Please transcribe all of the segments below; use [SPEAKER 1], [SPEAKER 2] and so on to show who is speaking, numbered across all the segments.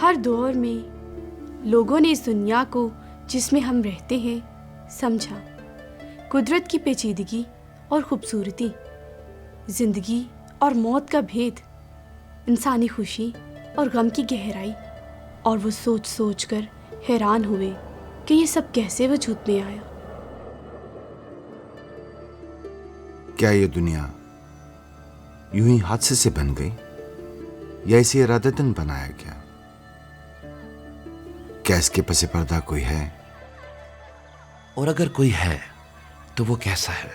[SPEAKER 1] ہر دور میں لوگوں نے اس دنیا کو جس میں ہم رہتے ہیں سمجھا، قدرت کی پیچیدگی اور خوبصورتی، زندگی اور موت کا بھید، انسانی خوشی اور غم کی گہرائی، اور وہ سوچ سوچ کر حیران ہوئے کہ یہ سب کیسے وجود میں آیا۔
[SPEAKER 2] کیا یہ دنیا یوں ہی حادثے سے بن گئی یا اسے ارادتاً بنایا گیا؟ کیا اس کے پس پردہ کوئی ہے؟
[SPEAKER 3] اور اگر کوئی ہے تو وہ کیسا ہے؟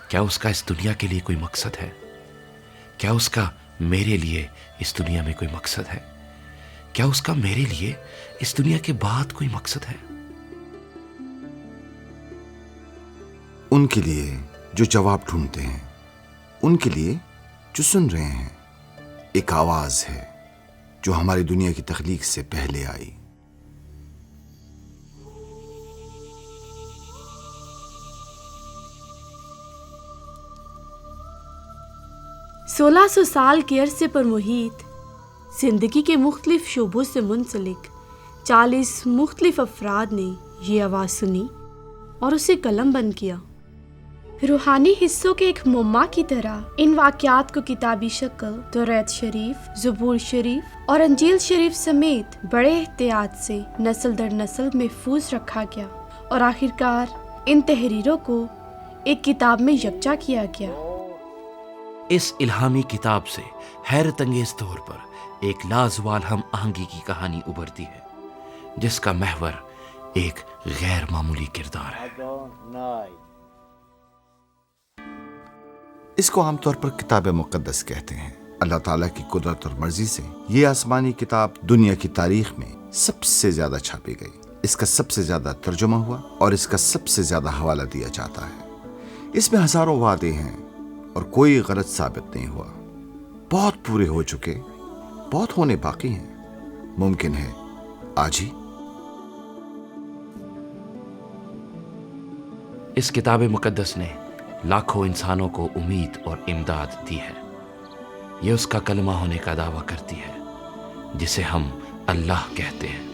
[SPEAKER 3] کیا اس کا اس دنیا کے لیے کوئی مقصد ہے؟ کیا اس کا میرے لیے اس دنیا میں کوئی مقصد ہے؟ کیا اس کا میرے لیے اس دنیا کے بعد کوئی مقصد ہے؟
[SPEAKER 2] ان کے لیے جو جواب ڈھونڈتے ہیں، ان کے لیے جو سن رہے ہیں، ایک آواز ہے جو ہماری دنیا کی تخلیق سے پہلے آئی۔
[SPEAKER 1] سولہ سو سال کے عرصے پر محیط زندگی کے مختلف شعبوں سے منسلک 40 مختلف افراد نے یہ آواز سنی اور اسے قلم بند کیا۔ روحانی حصوں کے ایک مما کی طرح ان واقعات کو کتابی شکل توریت شریف، زبور شریف اور انجیل شریف سمیت بڑے احتیاط سے نسل در نسل محفوظ رکھا گیا، اور آخرکار ان تحریروں کو ایک کتاب میں یکجا کیا گیا۔
[SPEAKER 3] اس الہامی کتاب سے حیرت انگیز طور پر ایک لازوال ہم آہنگی کی کہانی ابھرتی ہے، جس کا محور ایک غیر معمولی کردار ہے۔
[SPEAKER 2] اس کو عام طور پر کتاب مقدس کہتے ہیں۔ اللہ تعالیٰ کی قدرت اور مرضی سے یہ آسمانی کتاب دنیا کی تاریخ میں سب سے زیادہ چھاپی گئی، اس کا سب سے زیادہ ترجمہ ہوا اور اس کا سب سے زیادہ حوالہ دیا جاتا ہے۔ اس میں ہزاروں وعدے ہیں اور کوئی غلط ثابت نہیں ہوا۔ بہت پورے ہو چکے، بہت ہونے باقی ہیں، ممکن ہے آج ہی۔
[SPEAKER 3] اس کتاب مقدس نے لاکھوں انسانوں کو امید اور امداد دی ہے۔ یہ اس کا کلمہ ہونے کا دعویٰ کرتی ہے جسے ہم اللہ کہتے ہیں،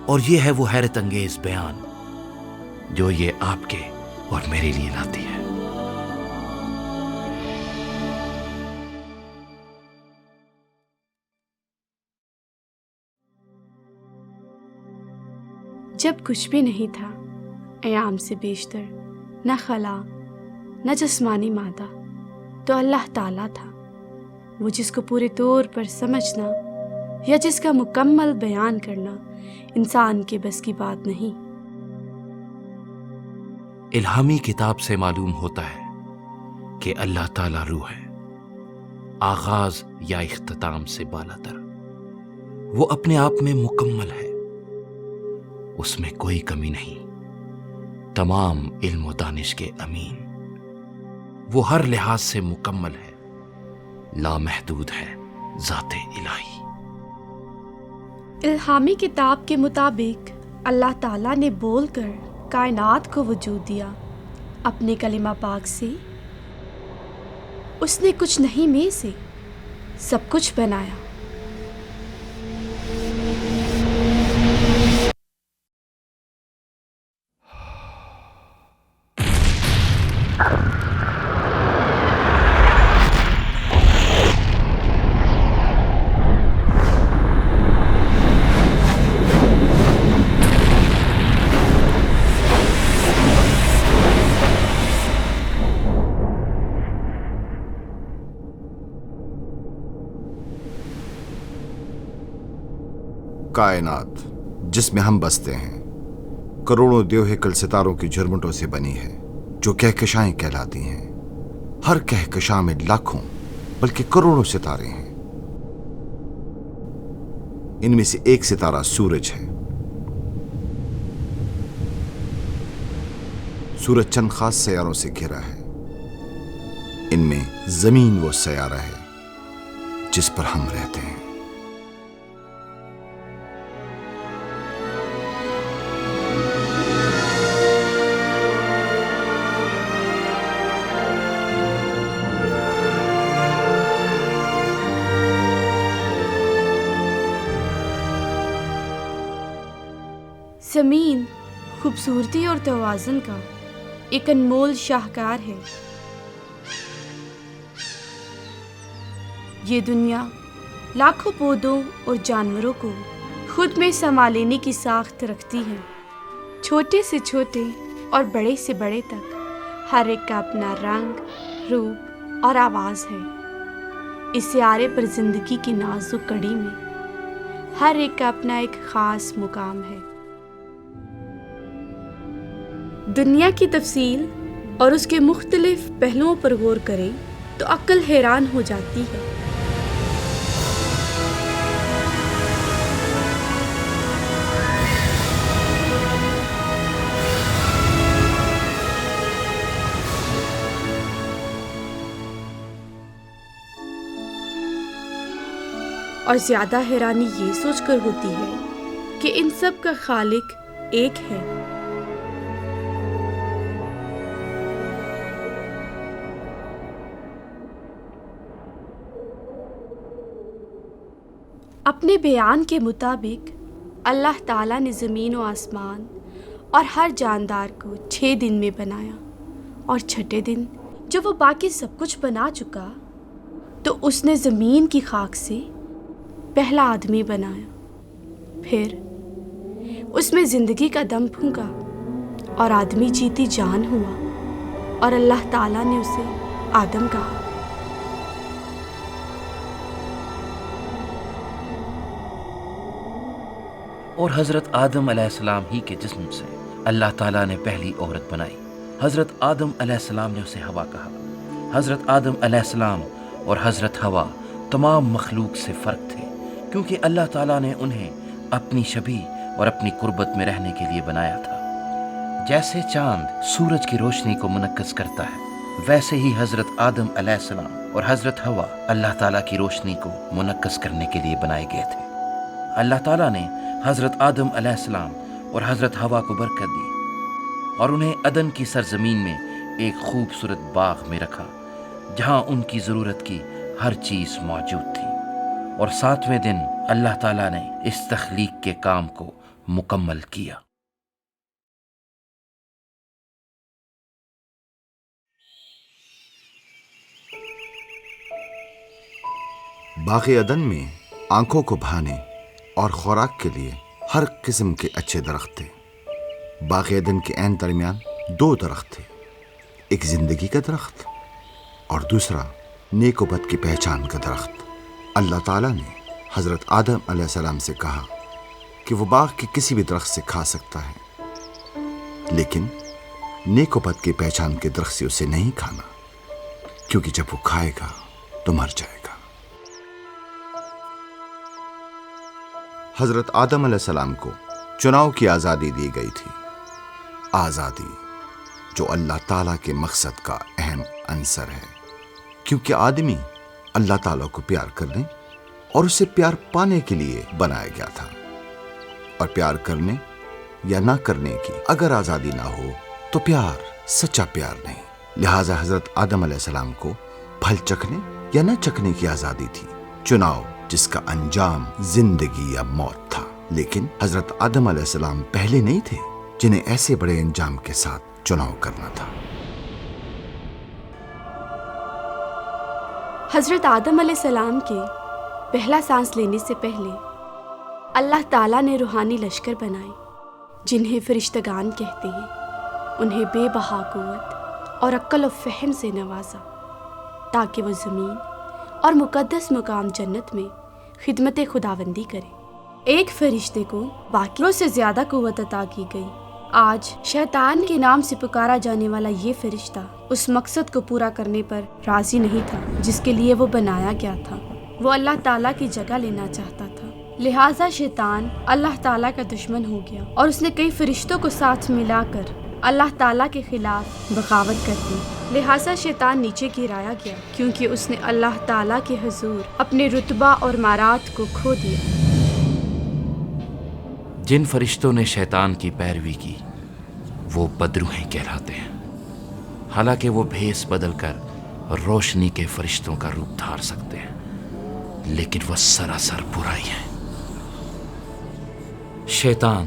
[SPEAKER 3] اور یہ ہے وہ حیرت انگیز بیان جو یہ آپ کے اور میرے لیے لاتی ہے۔
[SPEAKER 1] جب کچھ بھی نہیں تھا، ایام سے بیشتر، نہ خلا نہ جسمانی مادہ، تو اللہ تعالیٰ تھا، وہ جس کو پورے طور پر سمجھنا یا جس کا مکمل بیان کرنا انسان کے بس کی بات نہیں۔
[SPEAKER 3] الہامی کتاب سے معلوم ہوتا ہے کہ اللہ تعالیٰ روح ہے، آغاز یا اختتام سے بالاتر، وہ اپنے آپ میں مکمل ہے، اس میں کوئی کمی نہیں، تمام علم و دانش کے امین، وہ ہر لحاظ سے مکمل ہے، لامحدود ہے، ذات الہی۔
[SPEAKER 1] الہامی کتاب کے مطابق اللہ تعالیٰ نے بول کر کائنات کو وجود دیا اپنے کلمہ پاک سے۔ اس نے کچھ نہیں میں سے سب کچھ بنایا۔
[SPEAKER 2] کائنات جس میں ہم بستے ہیں کروڑوں دیوہکل ستاروں کی جھرمٹوں سے بنی ہے، جو کہکشائیں کہلاتی ہیں۔ ہر کہکشاں میں لاکھوں بلکہ کروڑوں ستارے ہیں۔ ان میں سے ایک ستارہ سورج ہے۔ سورج چند خاص سیاروں سے گھرا ہے۔ ان میں زمین وہ سیارہ ہے جس پر ہم رہتے ہیں۔
[SPEAKER 1] زمین خوبصورتی اور توازن کا ایک انمول شاہکار ہے۔ یہ دنیا لاکھوں پودوں اور جانوروں کو خود میں سما لینے کی ساخت رکھتی ہے۔ چھوٹے سے چھوٹے اور بڑے سے بڑے تک ہر ایک کا اپنا رنگ، روپ اور آواز ہے۔ اس سیارے پر زندگی کی نازک کڑی میں ہر ایک کا اپنا ایک خاص مقام ہے۔ دنیا کی تفصیل اور اس کے مختلف پہلوؤں پر غور کریں تو عقل حیران ہو جاتی ہے۔ اور زیادہ حیرانی یہ سوچ کر ہوتی ہے کہ ان سب کا خالق ایک ہے۔ اپنے بیان کے مطابق اللہ تعالیٰ نے زمین و آسمان اور ہر جاندار کو 6 دن میں بنایا، اور چھٹے دن جب وہ باقی سب کچھ بنا چکا تو اس نے زمین کی خاک سے پہلا آدمی بنایا، پھر اس میں زندگی کا دم پھونکا اور آدمی جیتی جان ہوا، اور اللہ تعالیٰ نے اسے آدم کہا۔
[SPEAKER 3] اور حضرت آدم علیہ السلام ہی کے جسم سے اللہ تعالیٰ نے پہلی عورت بنائی۔ حضرت آدم علیہ السلام نے اسے ہوا کہا۔ حضرت آدم علیہ السلام اور حضرت ہوا تمام مخلوق سے فرق تھے، کیونکہ اللہ تعالیٰ نے انہیں اپنی شبیہ اور اپنی قربت میں رہنے کے لیے بنایا تھا۔ جیسے چاند سورج کی روشنی کو منعکس کرتا ہے، ویسے ہی حضرت آدم علیہ السلام اور حضرت ہوا اللہ تعالیٰ کی روشنی کو منعکس کرنے کے لیے بنائے گئے تھے۔ اللہ تعالیٰ نے حضرت آدم علیہ السلام اور حضرت ہوا کو برکت دی اور انہیں عدن کی سرزمین میں ایک خوبصورت باغ میں رکھا، جہاں ان کی ضرورت کی ہر چیز موجود تھی۔ اور 7ویں دن اللہ تعالیٰ نے اس تخلیق کے کام کو مکمل کیا۔
[SPEAKER 2] باغ عدن میں آنکھوں کو بھانے اور خوراک کے لیے ہر قسم کے اچھے درخت تھے۔ باغ عدن کے عین درمیان 2 درخت تھے، ایک زندگی کا درخت اور دوسرا نیک و بد کی پہچان کا درخت۔ اللہ تعالیٰ نے حضرت آدم علیہ السلام سے کہا کہ وہ باغ کے کسی بھی درخت سے کھا سکتا ہے، لیکن نیک و بد کی پہچان کے درخت سے اسے نہیں کھانا، کیونکہ جب وہ کھائے گا تو مر جائے گا۔ حضرت آدم علیہ السلام کو چناؤ کی آزادی دی گئی تھی، آزادی جو اللہ تعالیٰ کے مقصد کا اہم عنصر ہے، کیونکہ آدمی اللہ تعالیٰ کو پیار کرنے اور اسے پیار پانے کے لیے بنایا گیا تھا، اور پیار کرنے یا نہ کرنے کی اگر آزادی نہ ہو تو پیار سچا پیار نہیں۔ لہٰذا حضرت آدم علیہ السلام کو پھل چکھنے یا نہ چکھنے کی آزادی تھی، چناؤ جس کا انجام زندگی یا موت تھا۔ لیکن حضرت آدم علیہ السلام پہلے نہیں تھے جنہیں ایسے بڑے انجام کے ساتھ چناؤ کرنا تھا۔
[SPEAKER 1] حضرت آدم علیہ السلام کے پہلا سانس لینے سے پہلے اللہ تعالیٰ نے روحانی لشکر بنائے، جنہیں فرشتگان کہتے ہیں۔ انہیں بے بہا قوت اور عقل و فہم سے نوازا تاکہ وہ زمین اور مقدس مقام جنت میں خدمت خداوندی کرے۔ ایک فرشتے کو باقیوں سے زیادہ قوت عطا کی گئی۔ آج شیطان کے نام سے پکارا جانے والا یہ فرشتہ اس مقصد کو پورا کرنے پر راضی نہیں تھا جس کے لیے وہ بنایا گیا تھا۔ وہ اللہ تعالیٰ کی جگہ لینا چاہتا تھا، لہٰذا شیطان اللہ تعالیٰ کا دشمن ہو گیا اور اس نے کئی فرشتوں کو ساتھ ملا کر اللہ تعالیٰ کے خلاف بغاوت کر دی۔ لہٰذا شیطان نیچے گرایا گیا کیونکہ اس نے اللہ تعالیٰ کے حضور اپنے رتبہ اور مارات کو کھو دیا۔
[SPEAKER 3] جن فرشتوں نے شیطان کی پیروی کی وہ بدروہیں کہلاتے ہیں، حالانکہ وہ بھیس بدل کر روشنی کے فرشتوں کا روپ دھار سکتے ہیں، لیکن وہ سراسر برائی ہیں۔ شیطان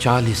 [SPEAKER 3] 40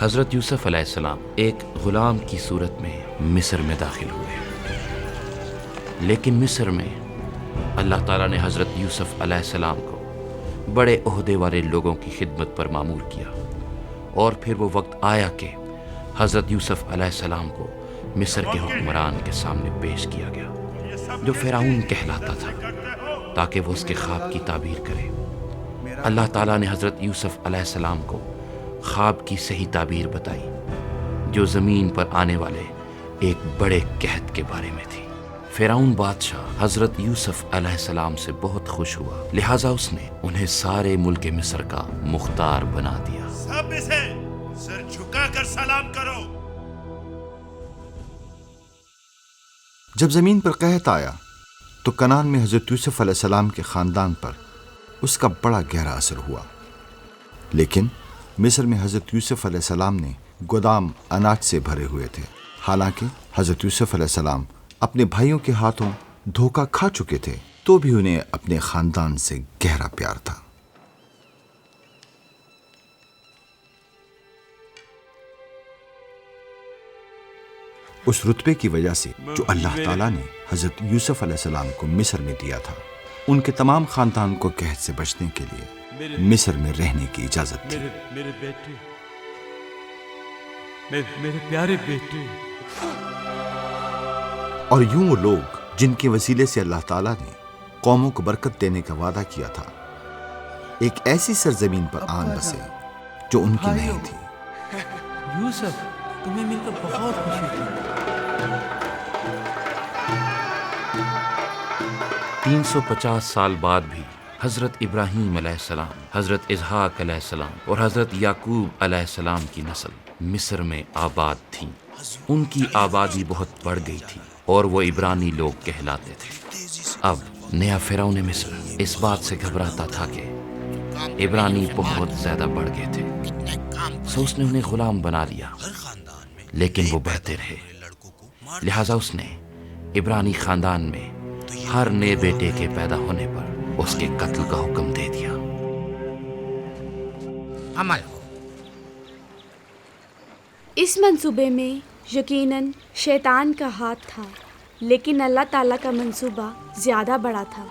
[SPEAKER 3] حضرت یوسف علیہ السلام ایک غلام کی صورت میں مصر میں داخل ہوئے، لیکن مصر میں اللہ تعالیٰ نے حضرت یوسف علیہ السلام کو بڑے عہدے والے لوگوں کی خدمت پر مامور کیا، اور پھر وہ وقت آیا کہ حضرت یوسف علیہ السلام کو مصر کے حکمران کے سامنے پیش کیا گیا جو فرعون کہلاتا تھا، تاکہ وہ اس کے خواب کی تعبیر کرے۔ اللہ تعالیٰ نے حضرت یوسف علیہ السلام کو خواب کی صحیح تعبیر بتائی جو زمین پر آنے والے ایک بڑے قحط کے بارے میں تھی۔ فرعون بادشاہ حضرت یوسف علیہ السلام سے بہت خوش ہوا، لہٰذا اس نے انہیں سارے ملک مصر کا مختار بنا دیا۔
[SPEAKER 4] سب اسے سر جھکا کر سلام کرو۔
[SPEAKER 2] جب زمین پر قحط آیا تو کنعان میں حضرت یوسف علیہ السلام کے خاندان پر اس کا بڑا گہرا اثر ہوا، لیکن مصر میں حضرت یوسف علیہ السلام نے گودام اناج سے بھرے ہوئے تھے، حالانکہ حضرت یوسف علیہ السلام اپنے بھائیوں کے ہاتھوں دھوکہ کھا چکے تھے، تو بھی انہیں اپنے خاندان سے گہرا پیار تھا۔ اس رتبے کی وجہ سے جو اللہ تعالیٰ نے حضرت یوسف علیہ السلام کو مصر میں دیا تھا، ان کے تمام خاندان کو قحط سے بچنے کے لیے مصر میں رہنے کی اجازت تھی۔
[SPEAKER 5] میرے بیٹے، میرے پیارے بیٹے۔
[SPEAKER 2] اور یوں وہ لوگ جن کے وسیلے سے اللہ تعالیٰ نے قوموں کو برکت دینے کا وعدہ کیا تھا، ایک ایسی سرزمین پر آن بسے جو ان کی نہیں تھی۔
[SPEAKER 6] یوسف، تمہیں مل کر بہت خوشی ہوئی۔
[SPEAKER 3] 350 سال بعد بھی حضرت ابراہیم علیہ السلام، حضرت اسحاق علیہ السلام اور حضرت یعقوب علیہ السلام کی نسل مصر میں آباد تھیں۔ ان کی آبادی بہت بڑھ گئی تھی اور وہ عبرانی لوگ کہلاتے تھے۔ اب نیا فرعون مصر اس بات سے گھبراتا تھا کہ عبرانی بہت زیادہ بڑھ گئے تھے، سو اس نے انہیں غلام بنا لیا، لیکن وہ بڑھتے رہے، لہٰذا اس نے عبرانی خاندان میں ہر نئے بیٹے کے پیدا ہونے پر اس کے قتل کا حکم دے دیا۔
[SPEAKER 4] عمل ہو۔
[SPEAKER 1] اس منصوبے میں یقیناً شیطان کا ہاتھ تھا، لیکن اللہ تعالیٰ کا منصوبہ زیادہ بڑا تھا۔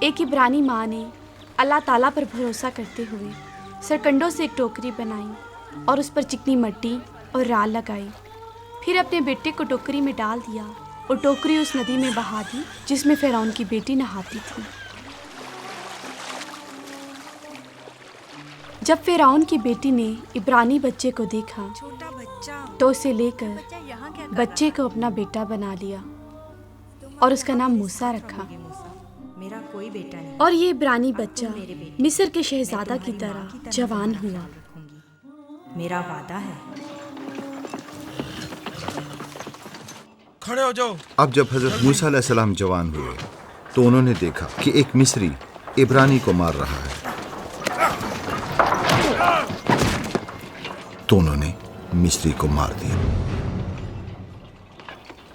[SPEAKER 1] ایک عبرانی ماں نے اللہ تعالیٰ پر بھروسہ کرتے ہوئے سرکنڈوں سے ایک ٹوکری بنائی اور اس پر چکنی مٹی اور رال لگائی، پھر اپنے بیٹے کو ٹوکری میں ڈال دیا اور ٹوکری اس ندی میں بہا دی جس میں فرعون کی بیٹی نہاتی تھی۔ جب فرعون کی بیٹی نے عبرانی بچے کو دیکھا
[SPEAKER 7] چھوٹا بچہ،
[SPEAKER 1] تو اسے لے کر
[SPEAKER 7] بچہ یہاں کیا کر
[SPEAKER 1] بچے کو اپنا بیٹا بنا لیا اور اس کا نام موسیٰ رکھا۔
[SPEAKER 7] میرا کوئی بیٹا نہیں،
[SPEAKER 1] اور یہ عبرانی بچہ مصر کے شہزادہ کی طرح جوان ہوا۔
[SPEAKER 7] میرا وعدہ ہے۔
[SPEAKER 4] کھڑے ہو جاؤ۔
[SPEAKER 2] اب جب حضرت موسیٰ علیہ السلام جوان ہوئے تو انہوں نے دیکھا کہ ایک مصری عبرانی کو مار رہا ہے، تو انہوں نے مصری کو مار دیا۔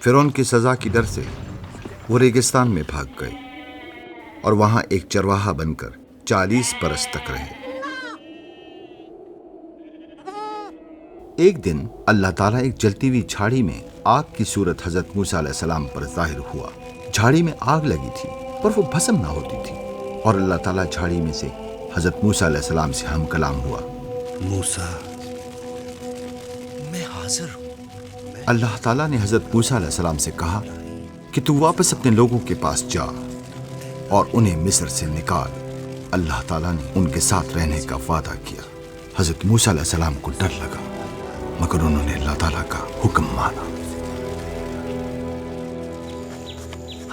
[SPEAKER 2] فرعون کی سزا کی ڈر سے وہ ریگستان میں بھاگ گئے اور وہاں ایک چرواہا بن کر 40 برس تک رہے۔ ایک دن اللہ تعالیٰ ایک جلتی ہوئی جھاڑی میں آگ کی صورت حضرت موسیٰ علیہ السلام پر ظاہر ہوا۔ جھاڑی میں آگ لگی تھی پر وہ بھسم نہ ہوتی تھی، اور اللہ تعالیٰ جھاڑی میں سے حضرت موسیٰ علیہ السلام سے ہم کلام ہوا۔
[SPEAKER 8] موسیٰ، میں حاضر ہوں۔
[SPEAKER 2] اللہ تعالیٰ نے حضرت موسیٰ علیہ السلام سے کہا کہ تو واپس اپنے لوگوں کے پاس جا اور انہیں مصر سے نکال۔ اللہ تعالیٰ نے ان کے ساتھ رہنے کا وعدہ کیا۔ حضرت موسیٰ علیہ السلام کو ڈر لگا، مگر انہوں نے اللہ تعالیٰ کا حکم مانا۔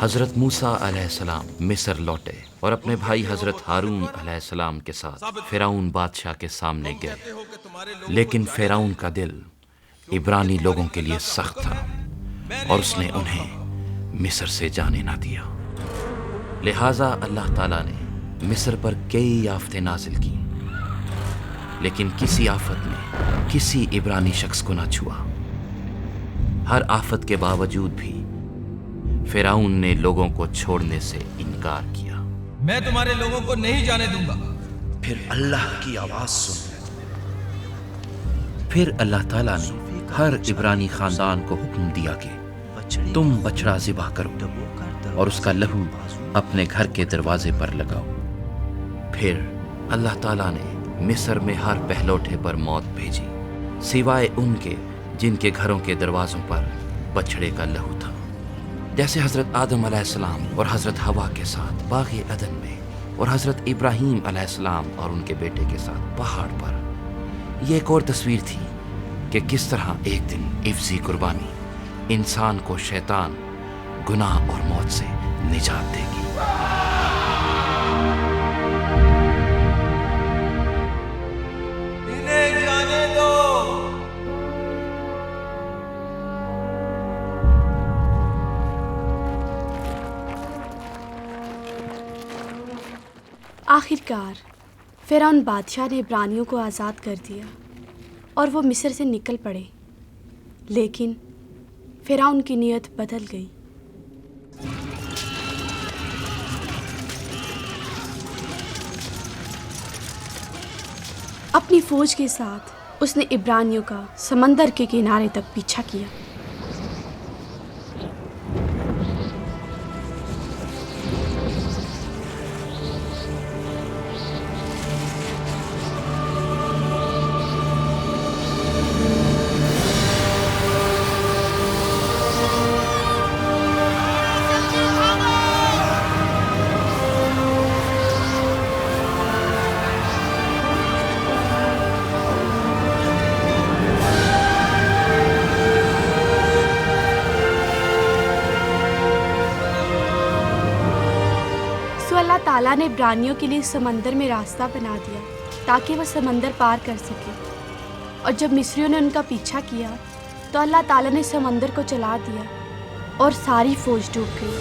[SPEAKER 3] حضرت موسیٰ علیہ السلام مصر لوٹے اور اپنے بھائی حضرت ہارون علیہ السلام کے ساتھ فرعون بادشاہ کے سامنے گئے، لیکن فرعون کا دل عبرانی لوگوں کے لیے سخت تھا اور اس نے انہیں مصر سے جانے نہ دیا۔ لہٰذا اللہ تعالیٰ نے مصر پر کئی آفتیں نازل کی، لیکن کسی آفت نے کسی عبرانی شخص کو نہ چھوا۔ ہر آفت کے باوجود بھی فرعون نے لوگوں کو چھوڑنے سے انکار کیا۔
[SPEAKER 6] میں تمہارے لوگوں کو نہیں جانے دوں گا۔
[SPEAKER 8] پھر اللہ کی آواز سن
[SPEAKER 3] پھر اللہ تعالیٰ نے ہر عبرانی خاندان کو حکم دیا کہ تم بچڑا ذبح کرو اور اس کا لہو اپنے گھر کے دروازے پر لگاؤ۔ پھر اللہ تعالیٰ نے مصر میں ہر پہلوٹے پر موت بھیجی سوائے ان کے جن کے گھروں کے دروازوں پر بچڑے کا لہو تھا، جیسے حضرت آدم علیہ السلام اور حضرت حوا کے ساتھ باغ عدن میں، اور حضرت ابراہیم علیہ السلام اور ان کے بیٹے کے ساتھ پہاڑ پر۔ یہ ایک اور تصویر تھی کہ کس طرح ایک دن عفظی قربانی انسان کو شیطان، گناہ اور موت سے نجات دے گی۔
[SPEAKER 1] آخرکار فرعون بادشاہ نے عبرانیوں کو آزاد کر دیا اور وہ مصر سے نکل پڑے، لیکن فرعون کی نیت بدل گئی۔ اپنی فوج کے ساتھ اس نے عبرانیوں کا سمندر کے کنارے تک پیچھا کیا۔ اللہ تعالیٰ نے عبرانیوں کے لیے سمندر میں راستہ بنا دیا تاکہ وہ سمندر پار کر سکے، اور جب مصریوں نے ان کا پیچھا کیا تو اللہ تعالیٰ نے سمندر کو چلا دیا اور ساری فوج ڈوب گئی۔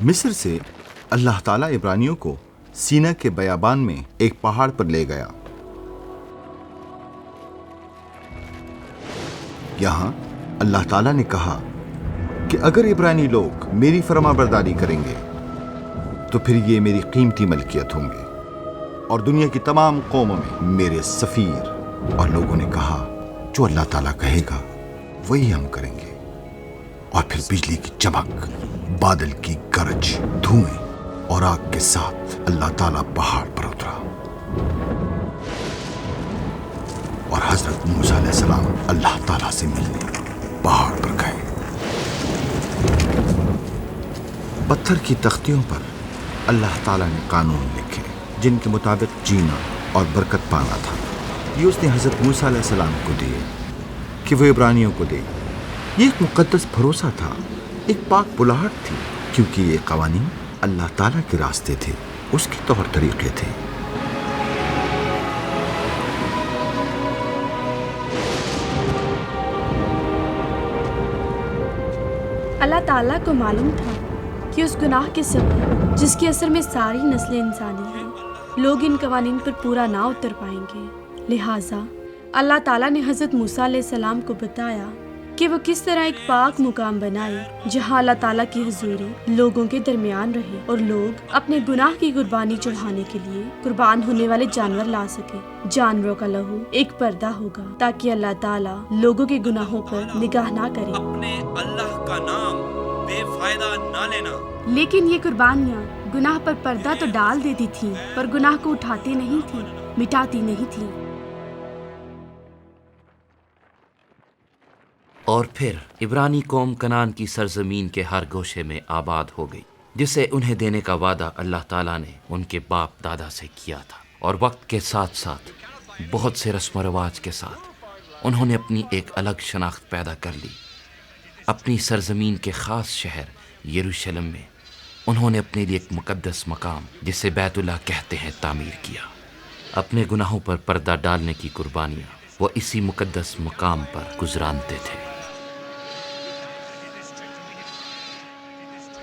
[SPEAKER 2] مصر سے اللہ تعالیٰ عبرانیوں کو سینا کے بیابان میں ایک پہاڑ پر لے گیا۔ یہاں اللہ تعالیٰ نے کہا کہ اگر عبرانی لوگ میری فرما برداری کریں گے تو پھر یہ میری قیمتی ملکیت ہوں گے اور دنیا کی تمام قوموں میں میرے سفیر۔ اور لوگوں نے کہا جو اللہ تعالیٰ کہے گا وہی ہم کریں گے۔ اور پھر بجلی کی چمک، بادل کی گرج، دھوئیں اور آگ کے ساتھ اللہ تعالیٰ پہاڑ پر اترا اور حضرت موسیٰ علیہ السلام اللہ تعالیٰ سے ملنے پہاڑ پر گئے۔ پتھر کی تختیوں پر اللہ تعالیٰ نے قانون لکھے جن کے مطابق جینا اور برکت پانا تھا۔ یہ اس نے حضرت موسیٰ علیہ السلام کو دیے کہ وہ عبرانیوں کو دے۔ یہ ایک مقدس بھروسہ تھا، ایک پاک بلاہٹ تھی، کیونکہ یہ قوانین اللہ تعالیٰ کے راستے تھے، اس کے طور طریقے تھے۔
[SPEAKER 1] اللہ تعالیٰ کو معلوم تھا کہ اس گناہ کے سبب جس کے اثر میں ساری نسلیں انسانی ہیں، لوگ ان قوانین پر پورا نہ اتر پائیں گے۔ لہٰذا اللہ تعالیٰ نے حضرت موسیٰ علیہ السلام کو بتایا کہ وہ کس طرح ایک پاک مقام بنائے جہاں اللہ تعالیٰ کی حضوری لوگوں کے درمیان رہے اور لوگ اپنے گناہ کی قربانی چڑھانے کے لیے قربان ہونے والے جانور لا سکے۔ جانوروں کا لہو ایک پردہ ہوگا تاکہ اللہ تعالیٰ لوگوں کے گناہوں پر نگاہ نہ کرے۔
[SPEAKER 5] اپنے اللہ کا نام بے فائدہ نہ لینا۔
[SPEAKER 1] لیکن یہ قربانیاں گناہ پر پردہ تو ڈال دیتی تھیں، پر گناہ کو اٹھاتی نہیں تھیں، مٹاتی نہیں تھیں۔
[SPEAKER 3] اور پھر عبرانی قوم کنعان کی سرزمین کے ہر گوشے میں آباد ہو گئی، جسے انہیں دینے کا وعدہ اللہ تعالیٰ نے ان کے باپ دادا سے کیا تھا۔ اور وقت کے ساتھ ساتھ بہت سے رسم و رواج کے ساتھ انہوں نے اپنی ایک الگ شناخت پیدا کر لی۔ اپنی سرزمین کے خاص شہر یروشلم میں انہوں نے اپنے لیے ایک مقدس مقام جسے بیت اللہ کہتے ہیں تعمیر کیا۔ اپنے گناہوں پر پردہ ڈالنے کی قربانیاں وہ اسی مقدس مقام پر گزرانتے تھے۔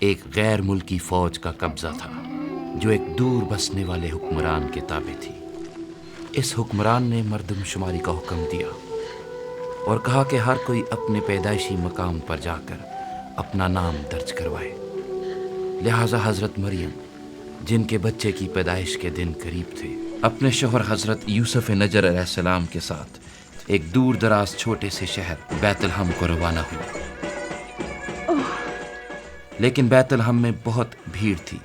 [SPEAKER 3] ایک غیر ملکی فوج کا قبضہ تھا جو ایک دور بسنے والے حکمران کے تابع تھی۔ اس حکمران نے مردم شماری کا حکم دیا اور کہا کہ ہر کوئی اپنے پیدائشی مقام پر جا کر اپنا نام درج کروائے۔ لہٰذا حضرت مریم، جن کے بچے کی پیدائش کے دن قریب تھے، اپنے شوہر حضرت یوسف نجر علیہ السلام کے ساتھ ایک دور دراز چھوٹے سے شہر بیت الحم کو روانہ ہوئی۔ لیکن بیت الحم میں بہت بھیڑ تھی۔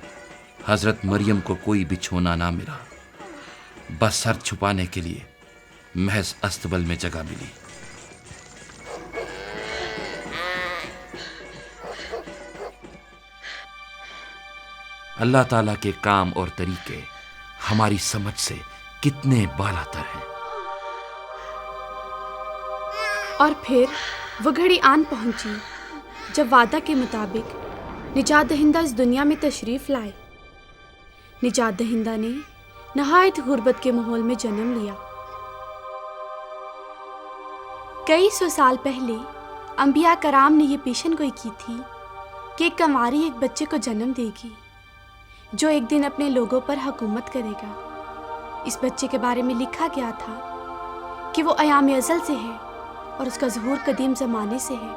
[SPEAKER 3] حضرت مریم کو کوئی بچھونا نہ ملا، بس سر چھپانے کے لیے محض استبل میں جگہ ملی۔ اللہ تعالیٰ کے کام اور طریقے ہماری سمجھ سے کتنے بالا تر ہیں۔
[SPEAKER 1] اور پھر وہ گھڑی آن پہنچی جب وعدہ کے مطابق نجات دہندہ اس دنیا میں تشریف لائے۔ نجات دہندہ نے نہایت غربت کے ماحول میں جنم لیا۔ کئی سو سال پہلے انبیاء کرام نے یہ پیشن گوئی کی تھی کہ ایک کنواری ایک بچے کو جنم دے گی جو ایک دن اپنے لوگوں پر حکومت کرے گا۔ اس بچے کے بارے میں لکھا گیا تھا کہ وہ ایام ازل سے ہے اور اس کا ظہور قدیم زمانے سے ہے،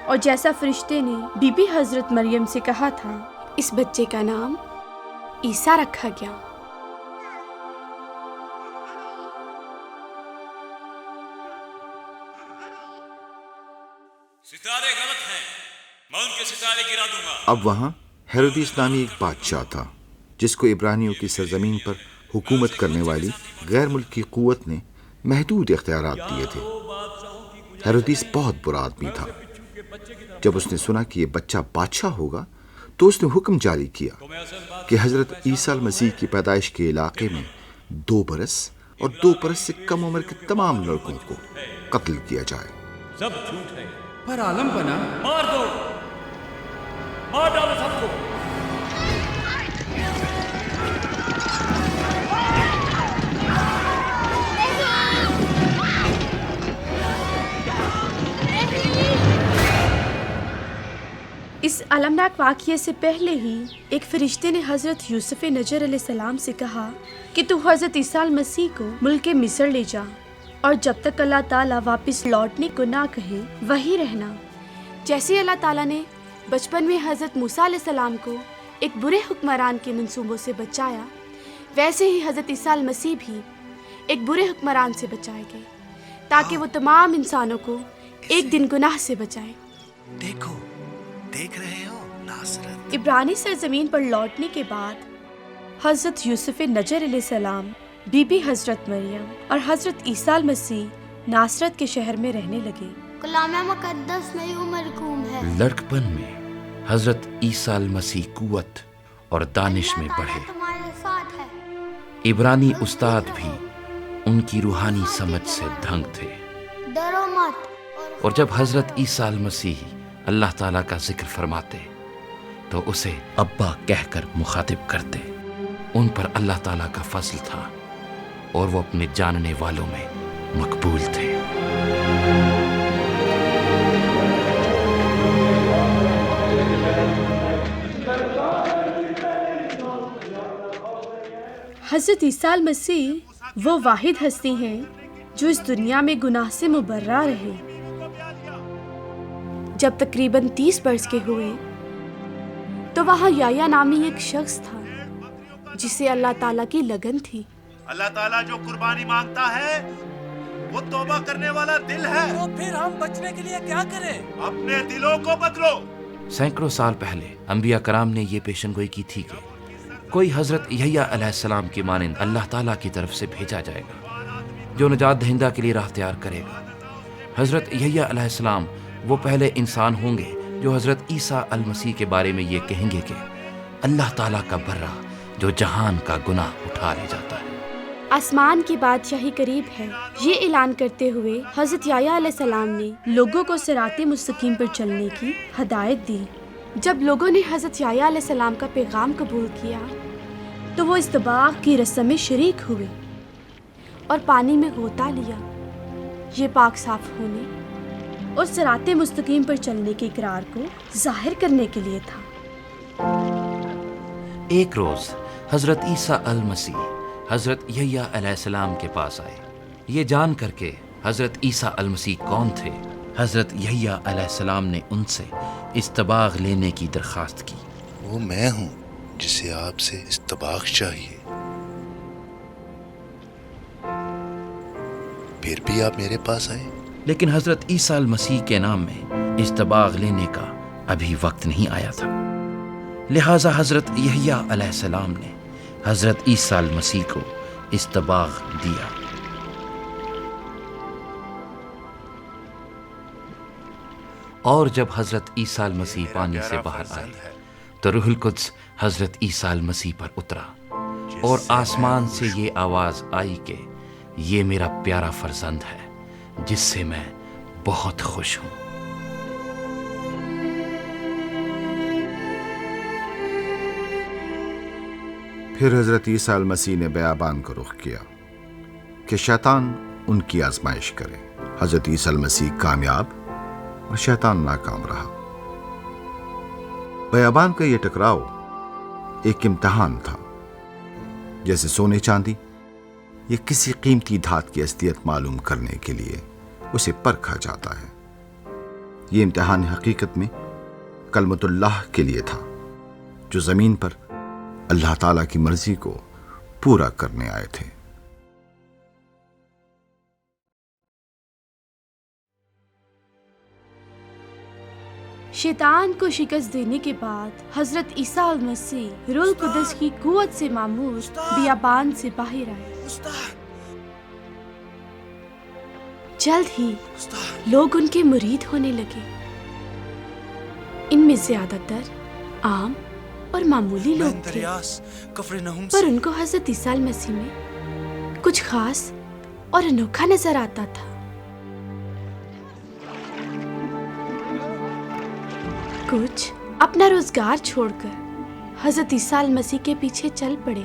[SPEAKER 1] اور جیسا فرشتے نے بی بی حضرت مریم سے کہا تھا، اس بچے کا نام عیسیٰ رکھا گیا۔
[SPEAKER 5] ستارے غلط ہیں، میں ان کے ستارے گرا دوں گا۔
[SPEAKER 2] اب وہاں ہیرودیس نامی ایک بادشاہ تھا جس کو عبرانیوں کی سرزمین پر حکومت کرنے والی غیر ملکی قوت نے محدود اختیارات دیے تھے۔ ہیرودیس بہت برا آدمی تھا۔ جب اس نے سنا کہ یہ بچہ بادشاہ ہوگا تو اس نے حکم جاری کیا کہ حضرت عیسیٰ المسیح کی پیدائش کے علاقے میں 2 برس اور 2 برس سے کم عمر کے تمام لڑکوں کو قتل کیا جائے۔
[SPEAKER 5] سب جھوٹ ہے،
[SPEAKER 6] پر عالم بنا
[SPEAKER 5] مار دو، مار ڈالو سب کو۔
[SPEAKER 1] اس المناک واقعے سے پہلے ہی ایک فرشتے نے حضرت یوسف نجر علیہ السلام سے کہا کہ تو حضرت عیسیٰ المسیح کو ملک مصر لے جا اور جب تک اللہ تعالیٰ واپس لوٹنے کو نہ کہے وہیں رہنا۔ جیسے اللہ تعالیٰ نے بچپن میں حضرت موسیٰ علیہ السلام کو ایک برے حکمران کے منصوبوں سے بچایا، ویسے ہی حضرت عیسیٰ المسیح بھی ایک برے حکمران سے بچائے گئے تاکہ وہ تمام انسانوں کو ایک دن گناہ سے بچائے۔
[SPEAKER 8] دیکھو، دیکھ رہے ہو ناصرت؟
[SPEAKER 1] عبرانی سرزمین پر لوٹنے کے بعد حضرت یوسف نجر علیہ السلام، بی بی حضرت مریم اور حضرت عیسیٰ المسیح ناصرت کے شہر میں رہنے لگے۔
[SPEAKER 9] کلام مقدس میں یوں مرقوم ہے،
[SPEAKER 3] لڑکپن میں حضرت عیسیٰ المسیح قوت اور دانش میں بڑھے۔
[SPEAKER 9] تمہارے ساتھ ہے،
[SPEAKER 3] عبرانی استاد بھی ان کی روحانی سمجھ سے دھنگ تھے،
[SPEAKER 9] ڈرو مت۔
[SPEAKER 3] اور جب حضرت عیسیٰ المسیح اللہ تعالیٰ کا ذکر فرماتے تو اسے ابا کہہ کر مخاطب کرتے۔ ان پر اللہ تعالیٰ کا فضل تھا اور وہ اپنے جاننے والوں میں مقبول تھے۔
[SPEAKER 1] حضرت عیسیٰ المسیح وہ واحد ہستی ہیں جو اس دنیا میں گناہ سے مبرہ رہے۔ جب تقریباً 30 برس کے ہوئے تو وہاں یحییٰ نامی ایک شخص تھا جسے اللہ تعالیٰ کی لگن تھی۔
[SPEAKER 4] اللہ تعالیٰ جو قربانی مانگتا ہے وہ توبہ کرنے والا دل ہے۔
[SPEAKER 6] تو پھر ہم بچنے کے لیے کیا کریں؟
[SPEAKER 4] اپنے دلوں کو بدلو۔
[SPEAKER 3] سینکڑوں سال پہلے انبیاء کرام نے یہ پیشن گوئی کی تھی کہ کوئی حضرت یحییٰ علیہ السلام کی مانند اللہ تعالیٰ کی طرف سے بھیجا جائے گا جو نجات دہندہ کے لیے راہ تیار کرے گا۔ حضرت یحییٰ علیہ السلام وہ پہلے انسان ہوں گے جو حضرت عیسیٰ المسیح کے بارے میں یہ کہیں گے کہ اللہ تعالیٰ کا برہ جو جہان کا گناہ اٹھا لے جاتا ہے۔
[SPEAKER 1] آسمان کی بادشاہی قریب ہے، یہ اعلان کرتے ہوئے حضرت یحییٰ علیہ السلام نے لوگوں کو صراط مستقیم پر چلنے کی ہدایت دی۔ جب لوگوں نے حضرت یحییٰ علیہ السلام کا پیغام قبول کیا تو وہ استباغ کی رسم میں شریک ہوئے اور پانی میں غوطہ لیا۔ یہ پاک صاف ہونے اور صراط مستقیم پر چلنے کے اقرار کو ظاہر کرنے کے لیے تھا۔
[SPEAKER 3] ایک روز حضرت عیسیٰ المسیح حضرت یحییٰ علیہ السلام کے پاس آئے۔ یہ جان کر کے حضرت عیسیٰ المسیح کون تھے، حضرت یحییٰ علیہ السلام نے ان سے استباغ لینے کی درخواست کی۔
[SPEAKER 8] وہ میں ہوں جسے آپ سے استباغ چاہیے، پھر بھی آپ میرے پاس آئے؟
[SPEAKER 3] لیکن حضرت عیسیٰ المسیح کے نام میں استباغ لینے کا ابھی وقت نہیں آیا تھا، لہٰذا حضرت یحییٰ علیہ السلام نے حضرت عیسیٰ المسیح کو استباغ دیا۔ اور جب حضرت عیسیٰ المسیح پانی سے باہر آئے تو روح القدس حضرت عیسیٰ المسیح پر اترا، اور آسمان سے یہ آواز آئی کہ یہ میرا پیارا فرزند ہے جس سے میں بہت خوش ہوں۔
[SPEAKER 2] پھر حضرت عیسیٰ المسیح نے بیابان کو رخ کیا کہ شیطان ان کی آزمائش کرے۔ حضرت عیسیٰ المسیح کامیاب اور شیطان ناکام رہا۔ بیابان کا یہ ٹکراؤ ایک امتحان تھا، جیسے سونے چاندی یا کسی قیمتی دھات کی اصلیت معلوم کرنے کے لیے اسے پرکھا جاتا ہے۔ یہ امتحان حقیقت میں کلمت اللہ کے لیے تھا، جو زمین پر اللہ تعالیٰ کی مرضی کو پورا کرنے آئے تھے۔
[SPEAKER 1] شیطان کو شکست دینے کے بعد حضرت عیسیٰ المسیح روح القدس کی قوت سے معمور بیابان سے باہر آئے۔ جلد ہی لوگ ان کے مرید ہونے لگے۔ ان میں زیادہ تر عام اور معمولی لوگ تھے، پر ان کو حضرت عیسیٰ المسیح میں کچھ خاص اور انوکھا نظر آتا تھا۔ کچھ اپنا روزگار چھوڑ کر حضرت عیسیٰ المسیح کے پیچھے چل پڑے۔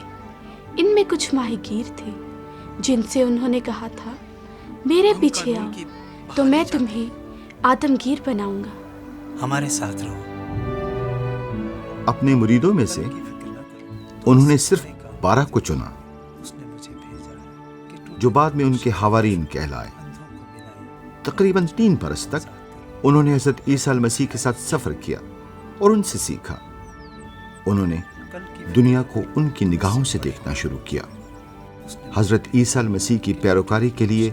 [SPEAKER 1] ان میں کچھ ماہی گیر تھے جن سے انہوں نے کہا تھا، میرے پیچھے آؤ تو میں تمہیں آدمگیر بناؤں گا۔
[SPEAKER 6] ہمارے ساتھ رہو۔
[SPEAKER 2] اپنے مریدوں میں سے انہوں نے صرف 12 کو چنا، جو بعد میں ان کے حوارین کہلائے۔ تقریباً 3 برس تک انہوں نے حضرت عیسیٰ المسیح کے ساتھ سفر کیا اور ان سے سیکھا۔ انہوں نے دنیا کو ان کی نگاہوں سے دیکھنا شروع کیا۔ حضرت عیسیٰ المسیح کی پیروکاری کے لیے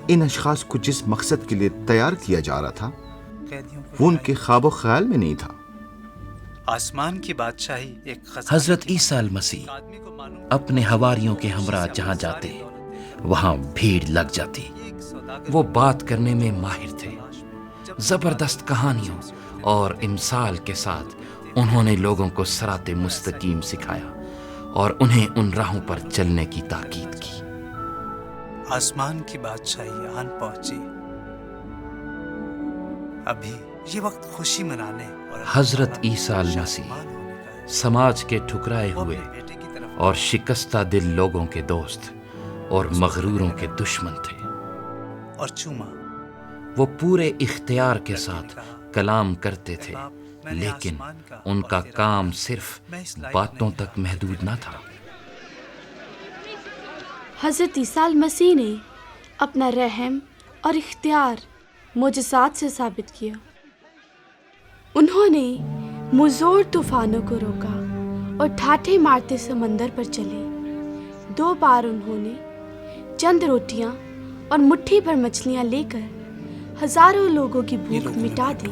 [SPEAKER 2] ان اشخاص کو جس مقصد کے لیے تیار کیا جا رہا تھا وہ ان کے خواب و خیال میں نہیں تھا۔
[SPEAKER 6] آسمان کی بادشاہی ایک
[SPEAKER 3] حضرت عیسیٰ المسیح اپنے حواریوں کے ہمراہ جہاں جاتے وہاں بھیڑ لگ جاتی۔ وہ بات کرنے میں ماہر تھے، زبردست کہانیوں اور امثال کے ساتھ انہوں نے لوگوں کو صراط مستقیم سکھایا اور انہیں ان راہوں پر چلنے کی تاکید کی۔
[SPEAKER 6] آسمان کی بادشاہی آن پہنچی، ابھی یہ وقت خوشی منانے اور
[SPEAKER 3] حضرت عیسیٰ المسیح سماج کے ٹھکرائے ہوئے اور شکستہ دل لوگوں کے دوست اور مغروروں کے دشمن تھے،
[SPEAKER 6] اور چوما
[SPEAKER 3] وہ پورے اختیار کے ساتھ کلام کرتے تھے، لیکن ان کا کام صرف باتوں تک محدود نہ تھا۔
[SPEAKER 1] حضرت عیسیٰ المسیح نے اپنا رحم اور اختیار معجزات سے ثابت کیا۔ انہوں نے مزور طوفانوں کو روکا اور ٹھاٹھے مارتے سمندر پر چلے۔ 2 بار انہوں نے چند روٹیاں اور مٹھی بھر مچھلیاں لے کر ہزاروں لوگوں کی بھوک مٹا دی۔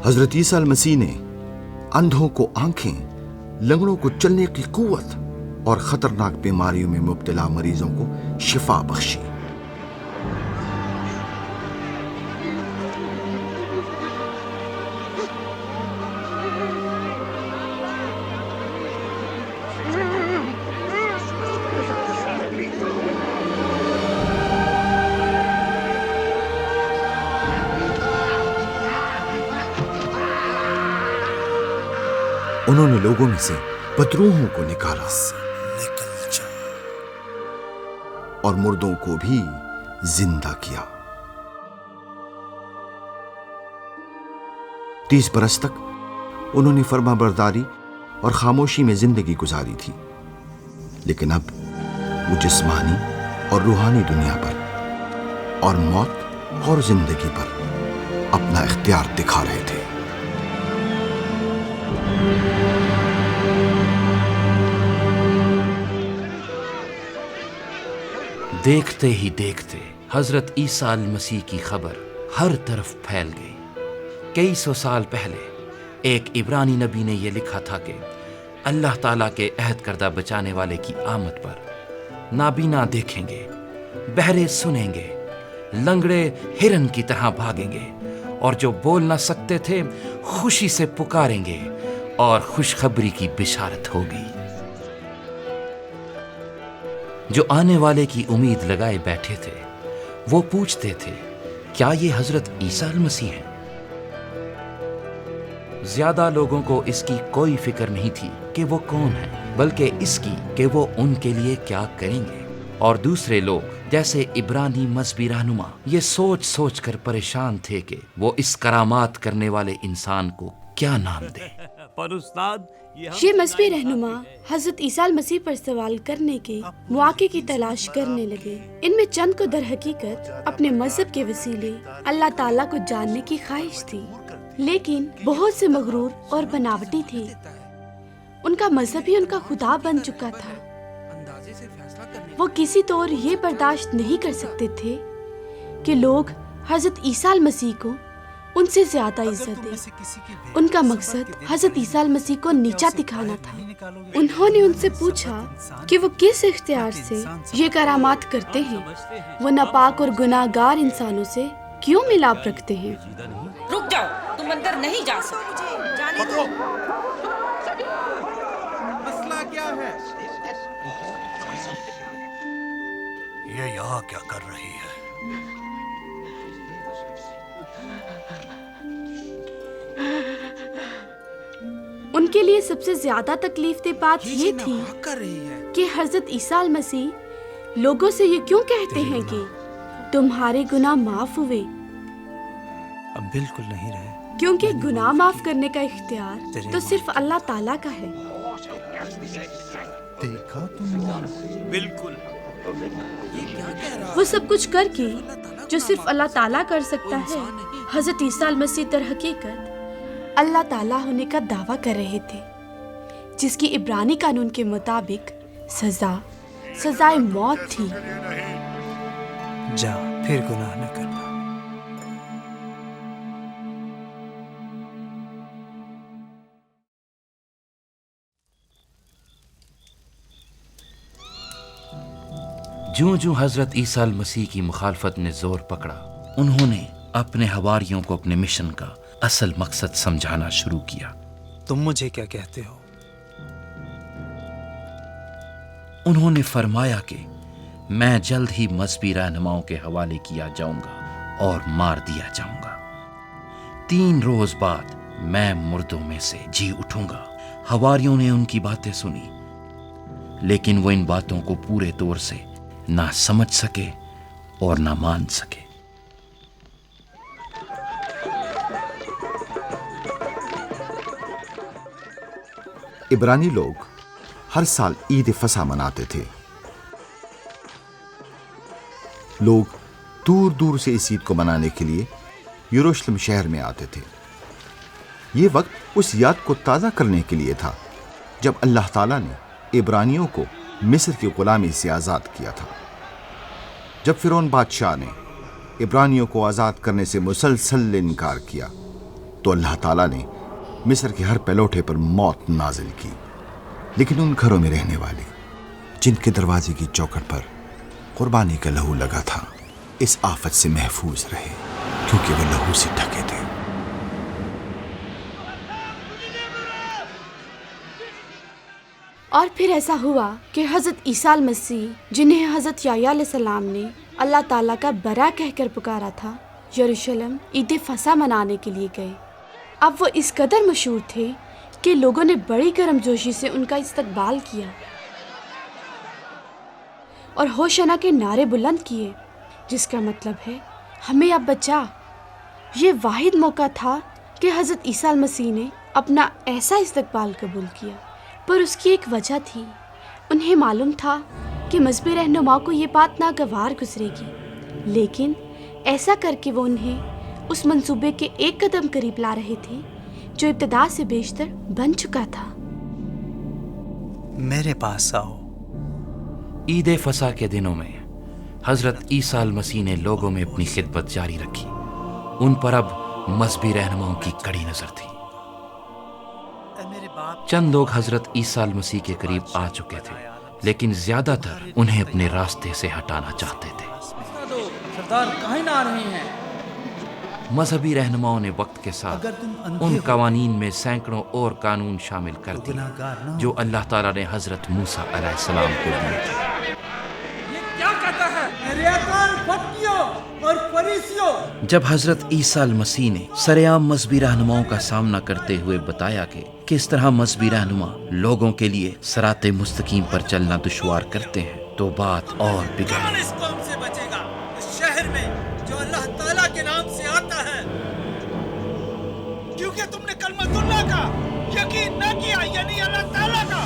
[SPEAKER 2] حضرت عیسیٰ المسیح نے اندھوں کو آنکھیں، لنگڑوں کو چلنے کی قوت اور خطرناک بیماریوں میں مبتلا مریضوں کو شفا بخشی۔ انہوں نے لوگوں میں سے بدروحوں کو نکالا
[SPEAKER 8] نکل جا۔
[SPEAKER 2] اور مردوں کو بھی زندہ کیا۔ 30 برس تک انہوں نے فرما برداری اور خاموشی میں زندگی گزاری تھی، لیکن اب وہ جسمانی اور روحانی دنیا پر اور موت اور زندگی پر اپنا اختیار دکھا رہے تھے۔
[SPEAKER 3] دیکھتے ہی دیکھتے حضرت عیسیٰ المسیح کی خبر ہر طرف پھیل گئی۔ کئی سو سال پہلے ایک عبرانی نبی نے یہ لکھا تھا کہ اللہ تعالیٰ کے عہد کردہ بچانے والے کی آمد پر نابینا دیکھیں گے، بہرے سنیں گے، لنگڑے ہرن کی طرح بھاگیں گے، اور جو بول نہ سکتے تھے خوشی سے پکاریں گے، اور خوشخبری کی بشارت ہوگی۔ جو آنے والے کی امید لگائے بیٹھے تھے وہ پوچھتے تھے، کیا یہ حضرت عیسیٰ المسیح ہیں؟ زیادہ لوگوں کو اس کی کوئی فکر نہیں تھی کہ وہ کون ہیں، بلکہ اس کی کہ وہ ان کے لیے کیا کریں گے۔ اور دوسرے لوگ جیسے عبرانی مذہبی رہنما یہ سوچ سوچ کر پریشان تھے کہ وہ اس کرامات کرنے والے انسان کو کیا نام دیں۔
[SPEAKER 5] پر استاد
[SPEAKER 1] یہ مذہبی رہنما حضرت عیسیٰ المسیح پر سوال کرنے کے مواقع کی تلاش کرنے لگے۔ ان میں چند کو در حقیقت اپنے مذہب کے وسیلے اللہ تعالیٰ کو جاننے کی خواہش تھی، لیکن بہت سے مغرور اور بناوٹی تھے۔ ان کا مذہب ہی ان کا خدا بن چکا تھا۔ وہ کسی طور یہ برداشت نہیں کر سکتے تھے کہ لوگ حضرت عیسیٰ المسیح کو ان سے زیادہ عزت دیں۔ ان کا مقصد حضرت عیسیٰ المسیح کو نیچا دکھانا تھا۔ انہوں نے ان سے پوچھا کہ وہ کس اختیار سے یہ کرامات کرتے ہیں، وہ ناپاک اور گناہ گار انسانوں سے کیوں ملاپ رکھتے ہیں؟
[SPEAKER 7] رک جاؤ، تم اندر نہیں جا سکتے، جانے دو۔
[SPEAKER 4] مسئلہ کیا ہے؟
[SPEAKER 5] یہ یہاں کیا کر رہی ہے؟
[SPEAKER 1] ان کے لیے سب سے زیادہ تکلیف دہ بات یہ تھی کہ حضرت عیسیٰ المسیح لوگوں سے یہ کیوں کہتے ہیں کہ تمہارے گناہ معاف ہوئے؟
[SPEAKER 6] اب بالکل نہیں رہے،
[SPEAKER 1] کیونکہ گناہ معاف کرنے کا اختیار تو صرف اللہ تعالیٰ کا ہے۔
[SPEAKER 8] دیکھا تم نے؟
[SPEAKER 5] بالکل۔
[SPEAKER 1] وہ سب کچھ کر کے جو صرف اللہ تعالیٰ کر سکتا ہے۔ حضرت عیسیٰ المسیح در حقیقت اللہ تعالیٰ ہونے کا دعویٰ کر رہے تھے، جس کی عبرانی قانون کے مطابق سزائے موت تھی۔
[SPEAKER 6] جا پھر گناہ نہ کرنا۔
[SPEAKER 3] جوں جوں حضرت عیسیٰ المسیح کی مخالفت نے زور پکڑا، انہوں نے اپنے حواریوں کو اپنے مشن کا اصل مقصد سمجھانا شروع کیا۔
[SPEAKER 6] تم مجھے کیا کہتے ہو؟
[SPEAKER 3] انہوں نے فرمایا کہ میں جلد ہی مذہبی رہنماؤں کے حوالے کیا جاؤں گا اور مار دیا جاؤں گا۔ 3 روز بعد میں مردوں میں سے جی اٹھوں گا۔ حواریوں نے ان کی باتیں سنی، لیکن وہ ان باتوں کو پورے طور سے نہ سمجھ سکے اور نہ مان سکے۔
[SPEAKER 2] عبرانی لوگ ہر سال عید فصح مناتے تھے۔ لوگ دور دور سے اس عید کو منانے کے لیے یروشلم شہر میں آتے تھے۔ یہ وقت اس یاد کو تازہ کرنے کے لیے تھا جب اللہ تعالیٰ نے عبرانیوں کو مصر کی غلامی سے آزاد کیا تھا۔ جب فرعون بادشاہ نے عبرانیوں کو آزاد کرنے سے مسلسل انکار کیا تو اللہ تعالیٰ نے مصر کے ہر پلوٹے پر موت نازل کی، لیکن ان گھروں میں رہنے والے جن کے دروازے کی چوکھٹ پر قربانی کا لہو لگا تھا اس آفت سے محفوظ رہے، کیونکہ وہ لہو سے ڈھکے تھے۔
[SPEAKER 1] اور پھر ایسا ہوا کہ حضرت عیسیٰ المسیح، جنہیں حضرت یحییٰ علیہ السلام نے اللہ تعالیٰ کا برا کہہ کر پکارا تھا، یروشلم عید فصح منانے کے لیے گئے۔ اب وہ اس قدر مشہور تھے کہ لوگوں نے بڑی گرمجوشی سے ان کا استقبال کیا اور ہوشنا کے نعرے بلند کیے، جس کا مطلب ہے ہمیں اب بچا۔ یہ واحد موقع تھا کہ حضرت عیسیٰ المسیح نے اپنا ایسا استقبال قبول کیا، پر اس کی ایک وجہ تھی۔ انہیں معلوم تھا کہ مذہبی رہنما کو یہ بات ناگوار گزرے گی، لیکن ایسا کر کے وہ انہیں اس منصوبے کے ایک قدم قریب لا رہے تھے جو ابتدا سے بیشتر بن چکا تھا۔
[SPEAKER 6] میرے پاس آؤ۔
[SPEAKER 3] عید فصح کے دنوں میں حضرت عیسیٰ المسیح نے لوگوں میں اپنی خدمت جاری رکھی۔ ان پر اب مذہبی رہنماؤں کی کڑی نظر تھی۔ چند لوگ حضرت عیسیٰ المسیح کے قریب آ چکے تھے، لیکن زیادہ تر انہیں اپنے راستے سے ہٹانا چاہتے تھے۔
[SPEAKER 6] سردار کہیں نہ آ رہے ہیں۔
[SPEAKER 3] مذہبی رہنماؤں نے وقت کے ساتھ ان قوانین میں سینکڑوں اور قانون شامل کر دیے جو اللہ تعالیٰ نے حضرت موسیٰ علیہ السلام کو دیے تھے۔ جب حضرت عیسیٰ المسیح نے سرعام مذہبی رہنماؤں کا سامنا کرتے ہوئے بتایا کہ کس طرح مذہبی رہنما لوگوں کے لیے صراط مستقیم پر چلنا دشوار کرتے ہیں، تو بات اور بگڑ گئی۔
[SPEAKER 6] اس قوم سے بچے گا اس شہر میں جو اللہ تعالیٰ کے نام سے آتا ہے، کیونکہ تم نے کلمۃ اللہ کا یقین نہ کیا، یعنی اللہ تعالیٰ کا۔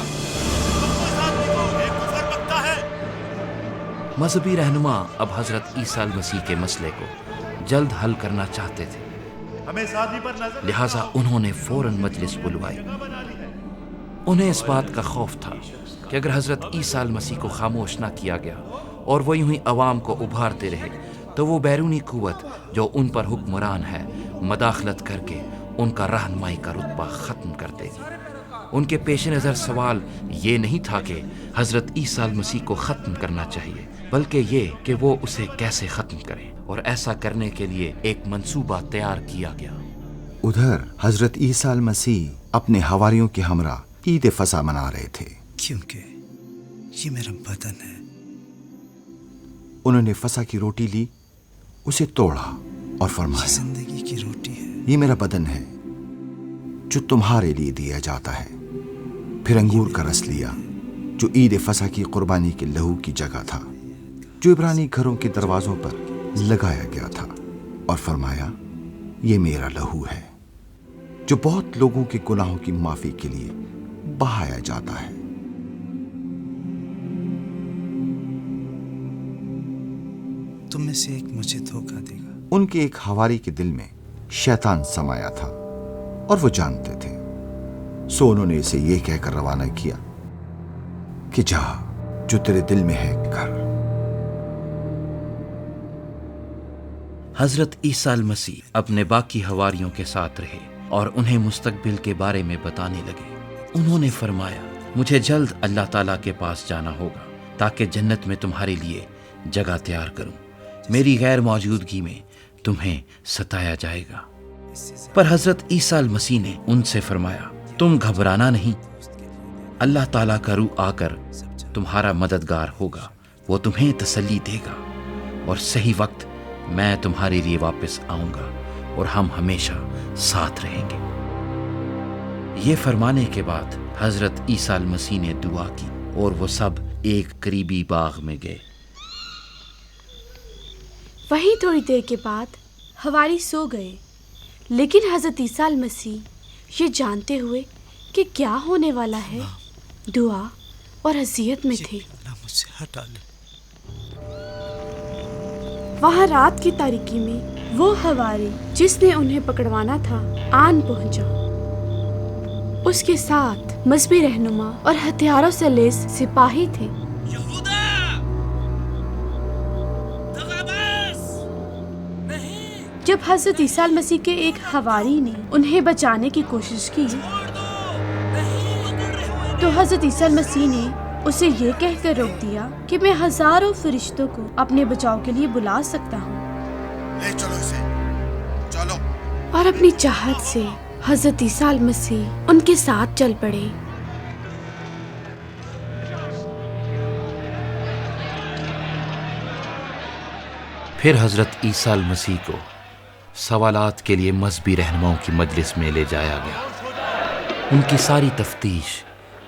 [SPEAKER 3] مذہبی رہنما اب حضرت عیسیٰ المسیح کے مسئلے کو جلد حل کرنا چاہتے تھے، لہٰذا انہوں نے فوراً مجلس بلوائی۔ انہیں اس بات کا خوف تھا کہ اگر حضرت عیسیٰ المسیح کو خاموش نہ کیا گیا اور وہ یوں ہی عوام کو ابھارتے رہے تو وہ بیرونی قوت جو ان پر حکمران ہے مداخلت کر کے ان کا رہنمائی کا رتبہ ختم کر دے گی۔ ان کے پیش نظر سوال یہ نہیں تھا کہ حضرت عیسیٰ المسیح کو ختم کرنا چاہیے، بلکہ یہ کہ وہ اسے کیسے ختم کریں، اور ایسا کرنے کے لیے ایک منصوبہ تیار کیا گیا۔
[SPEAKER 2] ادھر حضرت عیسیٰ المسیح اپنے حواریوں کے ہمراہ عید فصح منا رہے تھے،
[SPEAKER 8] کیونکہ یہ میرا بدن ہے۔
[SPEAKER 2] انہوں نے فصح کی روٹی لی، اسے توڑا اور فرمایا،
[SPEAKER 8] یہ زندگی کی روٹی ہے،
[SPEAKER 2] یہ میرا بدن ہے جو تمہارے لیے دیا جاتا ہے۔ پھر انگور کا رس لیا جو عید فصح کی قربانی کے لہو کی جگہ تھا، جو عبرانی گھروں کے دروازوں پر لگایا گیا تھا، اور فرمایا، یہ میرا لہو ہے جو بہت لوگوں کے گناہوں کی معافی کے لیے بہایا جاتا ہے۔
[SPEAKER 8] تم میں سے ایک مجھے دھوکہ دے گا۔
[SPEAKER 2] ان کے ایک حواری کے دل میں شیطان سمایا تھا اور وہ جانتے تھے، سو انہوں نے اسے یہ کہہ کر روانہ کیا کہ جا، جو تیرے دل میں ہے کر۔
[SPEAKER 3] حضرت عیسیٰ المسیح اپنے باقی حواریوں کے ساتھ رہے اور انہیں مستقبل کے بارے میں بتانے لگے۔ انہوں نے فرمایا، مجھے جلد اللہ تعالیٰ کے پاس جانا ہوگا تاکہ جنت میں تمہارے لیے جگہ تیار کروں۔ میری غیر موجودگی میں تمہیں ستایا جائے گا۔ پر حضرت عیسیٰ المسیح نے ان سے فرمایا، تم گھبرانا نہیں، اللہ تعالیٰ کا روح آ کر تمہارا مددگار ہوگا، وہ تمہیں تسلی دے گا، اور صحیح وقت میں تمہارے لیے واپس آؤں گا اور ہم ہمیشہ ساتھ رہیں گے۔ یہ فرمانے کے بعد حضرت عیسیٰ المسیح نے دعا کی اور وہ سب ایک قریبی باغ میں گئے۔
[SPEAKER 1] وہیں تھوڑی دیر کے بعد حواری سو گئے، لیکن حضرت عیسیٰ المسیح یہ جانتے ہوئے کہ کیا ہونے والا ہے، دعا اور اذیت میں تھے۔
[SPEAKER 8] مجھ سے ہٹا لے۔
[SPEAKER 1] وہاں رات کی تاریکی میں وہ حواری جس نے انہیں پکڑوانا تھا آن پہنچا۔ اس کے ساتھ مذہبی رہنما اور ہتھیاروں سے لیس سپاہی تھے۔ جب حضرت عیسیٰ المسیح کے ایک حواری نے انہیں بچانے کی کوشش کی تو حضرت عیسیٰ المسیح نے اسے یہ کہہ کر روک دیا کہ میں ہزاروں فرشتوں کو اپنے بچاؤ کے لیے بلا سکتا ہوں،
[SPEAKER 4] لے چلو اسے، چلو۔
[SPEAKER 1] اور اپنی چاہت سے حضرت عیسیٰ المسیح ان کے ساتھ چل پڑے۔
[SPEAKER 3] پھر حضرت عیسیٰ المسیح کو سوالات کے لیے مذہبی رہنماؤں کی مجلس میں لے جایا گیا۔ ان کی ساری تفتیش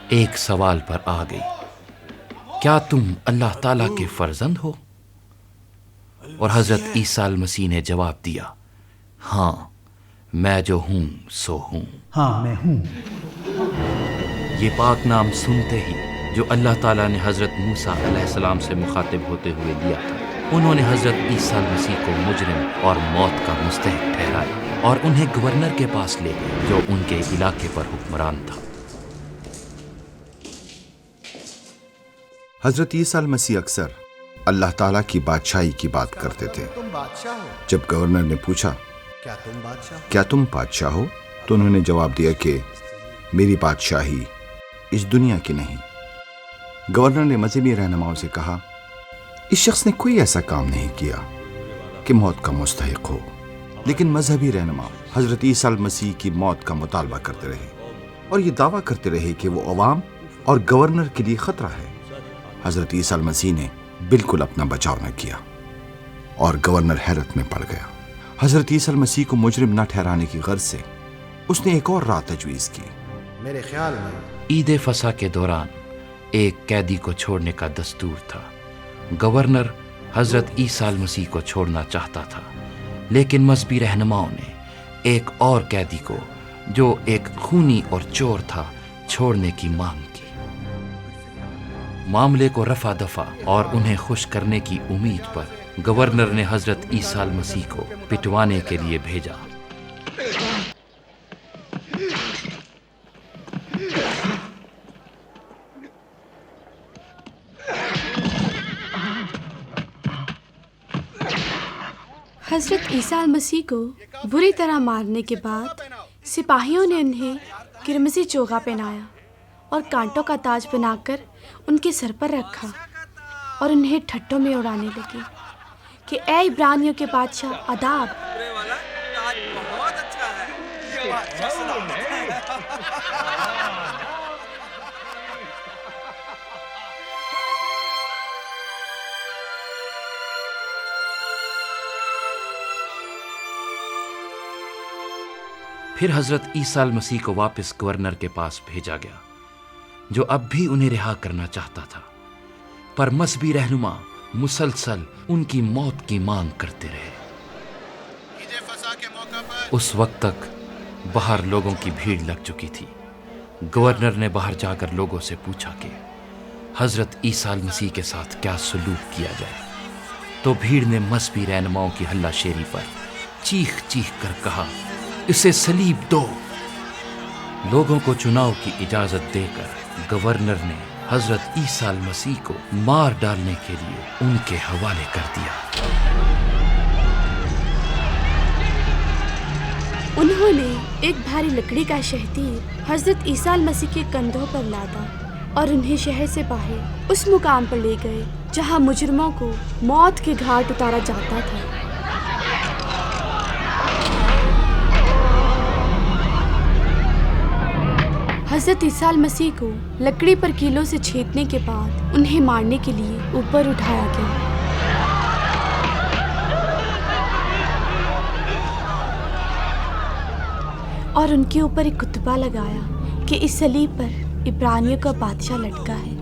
[SPEAKER 3] ایک سوال پر آ گئی، کیا تم اللہ تعالیٰ کے فرزند ہو؟ اور حضرت عیسیٰ المسیح نے جواب دیا، ہاں میں جو ہوں سو ہوں۔
[SPEAKER 8] ہاں میں ہوں۔
[SPEAKER 3] یہ پاک نام سنتے ہی جو اللہ تعالیٰ نے حضرت موسیٰ علیہ السلام سے مخاطب ہوتے ہوئے لیا تھا، انہوں نے حضرت عیسیٰ المسیح کو مجرم اور موت کا مستحق ٹھہرایا اور انہیں گورنر کے پاس لے گئے جو ان کے علاقے پر حکمران تھا۔
[SPEAKER 2] حضرت عیسیٰ المسیح اکثر اللہ تعالیٰ کی بادشاہی کی بات کرتے تھے۔ جب گورنر نے پوچھا کیا تم بادشاہ ہو، تو انہوں نے جواب دیا کہ میری بادشاہی اس دنیا کی نہیں۔ گورنر نے مذہبی رہنماؤں سے کہا، اس شخص نے کوئی ایسا کام نہیں کیا کہ موت کا مستحق ہو، لیکن مذہبی رہنما حضرت عیسیٰ المسیح کی موت کا مطالبہ کرتے رہے اور یہ دعویٰ کرتے رہے کہ وہ عوام اور گورنر کے لیے خطرہ ہے۔ حضرت عیسیٰ المسیح نے بالکل اپنا بچاؤ نہ کیا اور گورنر حیرت میں پڑ گیا۔ حضرت عیسیٰ المسیح کو مجرم نہ ٹھہرانے کی غرض سے اس نے ایک اور راہ تجویز کی۔
[SPEAKER 8] میرے خیال میں
[SPEAKER 3] عید فصح کے دوران ایک قیدی کو چھوڑنے کا دستور تھا۔ گورنر حضرت عیسیٰ المسیح کو چھوڑنا چاہتا تھا، لیکن مذہبی رہنماؤں نے ایک اور قیدی کو جو ایک خونی اور چور تھا چھوڑنے کی مانگ کی۔ معاملے کو رفع دفع اور انہیں خوش کرنے کی امید پر گورنر نے حضرت عیسیٰ المسیح کو پٹوانے کے لیے بھیجا۔
[SPEAKER 1] حضرت عیسیٰ المسیح کو بری طرح مارنے کے بعد سپاہیوں نے انہیں کرمزی چوغا پہنایا اور کانٹوں کا تاج بنا کر ان کے سر پر رکھا اور انہیں ٹھٹوں میں اڑانے لگے کہ اے عبرانیوں کے بادشاہ آداب۔
[SPEAKER 3] پھر حضرت عیسیٰ المسیح کو واپس گورنر کے پاس بھیجا گیا جو اب بھی انہیں رہا کرنا چاہتا تھا، پر مذہبی رہنما مسلسل ان کی موت کی مانگ کرتے رہے۔ اس وقت تک باہر لوگوں کی بھیڑ لگ چکی تھی۔ گورنر نے باہر جا کر لوگوں سے پوچھا کہ حضرت عیسیٰ المسیح کے ساتھ کیا سلوک کیا جائے، تو بھیڑ نے مذہبی رہنماؤں کی ہلہ شیری پر چیخ چیخ کر کہا، اسے صلیب دو۔ لوگوں کو چناؤ کی اجازت دے کر گورنر نے حضرت عیسیٰ المسیح کو مار ڈالنے کے لیے ان کے حوالے کر دیا۔
[SPEAKER 1] انہوں نے ایک بھاری لکڑی کا شہتیر حضرت عیسیٰ المسیح کے کندھوں پر لادا اور انہیں شہر سے باہر اس مقام پر لے گئے جہاں مجرموں کو موت کے گھاٹ اتارا جاتا تھا۔ حضرت عیسیٰ المسیح کو لکڑی پر کیلوں سے چھیدنے کے بعد انہیں مارنے کے لیے اوپر اٹھایا گیا۔ اور ان کے اوپر ایک کتبہ لگایا کہ اس صلیب پر عبرانیوں کا بادشاہ لٹکا ہے۔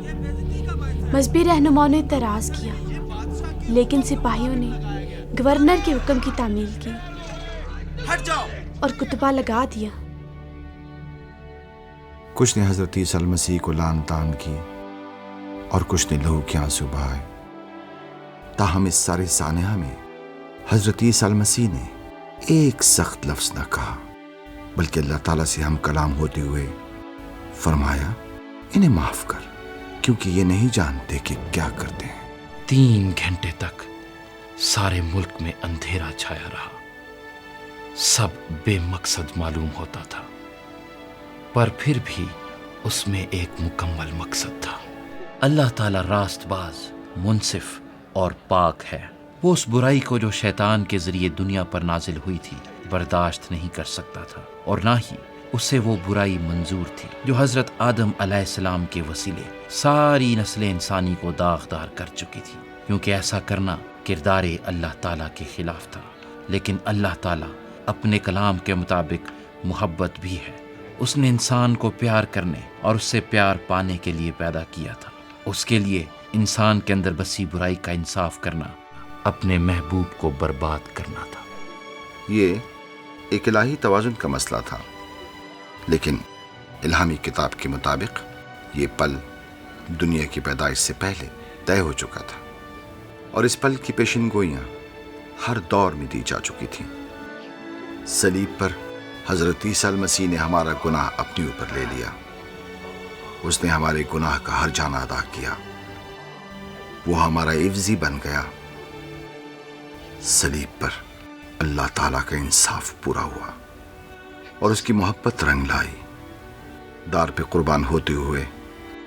[SPEAKER 1] مذہبی رہنماؤں نے اعتراض کیا، لیکن سپاہیوں نے گورنر کے حکم کی تعمیل کی اور کتبہ لگا دیا۔
[SPEAKER 2] کچھ نے حضرت عیسیٰ المسیح کو لعن طعن کی اور کچھ نے لہو کے آنسو بہائے، تاہم اس سارے سانحہ میں حضرت عیسیٰ المسیح نے ایک سخت لفظ نہ کہا، بلکہ اللہ تعالیٰ سے ہم کلام ہوتے ہوئے فرمایا، انہیں معاف کر کیونکہ یہ نہیں جانتے کہ کیا کرتے ہیں۔
[SPEAKER 3] 3 گھنٹے تک سارے ملک میں اندھیرا چھایا رہا۔ سب بے مقصد معلوم ہوتا تھا، پر پھر بھی اس میں ایک مکمل مقصد تھا۔ اللہ تعالیٰ راست باز، منصف اور پاک ہے۔ وہ اس برائی کو جو شیطان کے ذریعے دنیا پر نازل ہوئی تھی برداشت نہیں کر سکتا تھا، اور نہ ہی اسے وہ برائی منظور تھی جو حضرت آدم علیہ السلام کے وسیلے ساری نسل انسانی کو داغدار کر چکی تھی، کیونکہ ایسا کرنا کردار اللہ تعالیٰ کے خلاف تھا۔ لیکن اللہ تعالیٰ اپنے کلام کے مطابق محبت بھی ہے اس نے انسان کو پیار کرنے اور اس سے پیار پانے کے لیے پیدا کیا تھا۔ اس کے لیے انسان کے اندر بسی برائی کا انصاف کرنا اپنے محبوب کو برباد کرنا تھا۔
[SPEAKER 2] یہ ایک الہی توازن کا مسئلہ تھا، لیکن الہامی کتاب کے مطابق یہ پل دنیا کی پیدائش سے پہلے طے ہو چکا تھا، اور اس پل کی پیشن گوئیاں ہر دور میں دی جا چکی تھیں۔ صلیب پر حضرت عیسیٰ المسیح نے ہمارا گناہ اپنے اوپر لے لیا۔ اس نے ہمارے گناہ کا ہر جانہ ادا کیا، وہ ہمارا عوضی بن گیا۔ صلیب پر اللہ تعالیٰ کا انصاف پورا ہوا اور اس کی محبت رنگ لائی۔ دار پہ قربان ہوتے ہوئے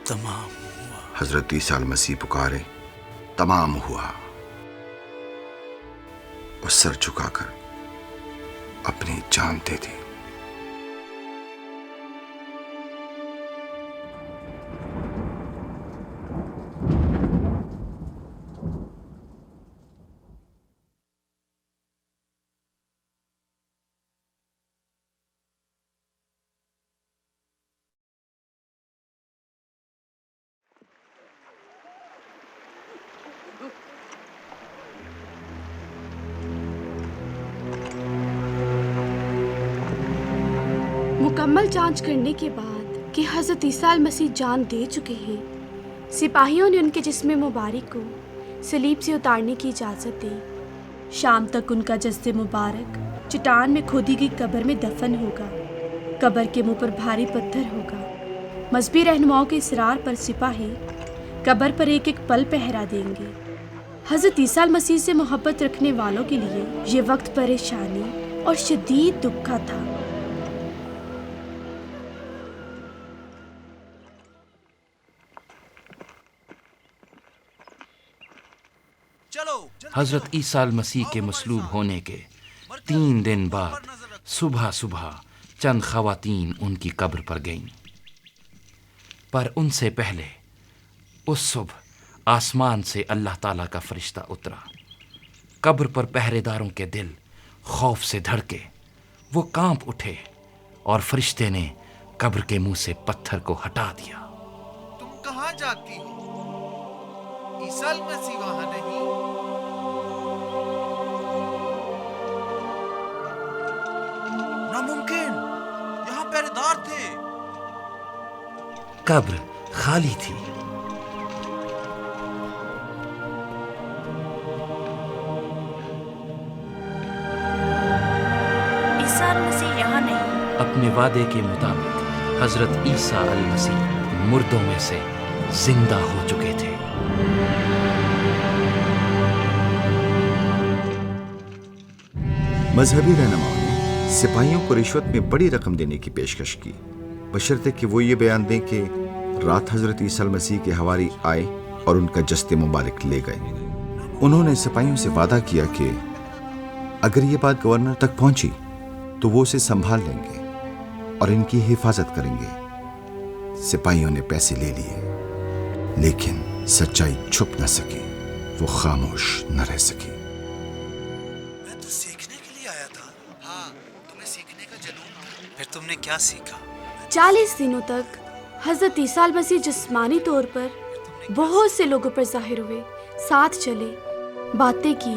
[SPEAKER 5] تمام ہوا۔
[SPEAKER 2] حضرت عیسیٰ المسیح پکارے، تمام ہوا، اور سر جھکا کر اپنی جان دے دی۔
[SPEAKER 1] مکمل جانچ کرنے کے بعد کہ حضرت عیسیٰ المسیح جان دے چکے ہیں، سپاہیوں نے ان کے جسم مبارک کو صلیب سے اتارنے کی اجازت دی۔ شام تک ان کا جسد مبارک چٹان میں کھودی گئی قبر میں دفن ہوگا۔ قبر کے منہ پر بھاری پتھر ہوگا۔ مذہبی رہنماؤں کے اصرار پر سپاہی قبر پر ایک ایک پل پہرا دیں گے۔ حضرت عیسیٰ المسیح سے محبت رکھنے والوں کے لیے یہ وقت پریشانی اور شدید دکھ کا تھا۔
[SPEAKER 3] حضرت عیسیٰ المسیح کے مصلوب ہونے کے 3 دن بعد صبح صبح چند خواتین ان کی قبر پر گئیں، پر ان سے پہلے اس صبح آسمان سے اللہ تعالیٰ کا فرشتہ اترا۔ قبر پر پہرے داروں کے دل خوف سے دھڑکے، وہ کانپ اٹھے، اور فرشتے نے قبر کے منہ سے پتھر کو ہٹا دیا۔
[SPEAKER 6] تم کہاں جاتی ہو؟ عیسیٰ المسیح وہاں نہیں۔ ناممکن، یہاں پہرے دار تھے۔
[SPEAKER 3] قبر خالی تھی۔
[SPEAKER 7] عیسیٰ المسیح یہاں نہیں۔
[SPEAKER 3] اپنے وعدے کے مطابق حضرت عیسیٰ المسیح مردوں میں سے زندہ ہو چکے تھے۔
[SPEAKER 2] مذہبی رہنماؤں نے سپاہیوں کو رشوت میں بڑی رقم دینے کی پیشکش کی، بشرطے کہ وہ یہ بیان دیں کہ رات حضرت عیسیٰ المسیح کے حواری آئے اور ان کا جسد مبارک لے گئے۔ انہوں نے سپاہیوں سے وعدہ کیا کہ اگر یہ بات گورنر تک پہنچی تو وہ اسے سنبھال لیں گے اور ان کی حفاظت کریں گے۔ سپاہیوں نے پیسے لے لیے، لیکن سچائی چھپ نہ سکی، وہ خاموش نہ رہ سکی۔
[SPEAKER 8] میں تو سیکھنے کے لیے آیا تھا۔ ہاں، تمہیں سیکھنے کا جنون تھا۔ پھر تم نے کیا سیکھا؟
[SPEAKER 1] 40 دنوں تک حضرت عیسیٰ المسیح جسمانی طور پر بہت سے لوگوں پر ظاہر ہوئے، ساتھ چلے، باتیں کی،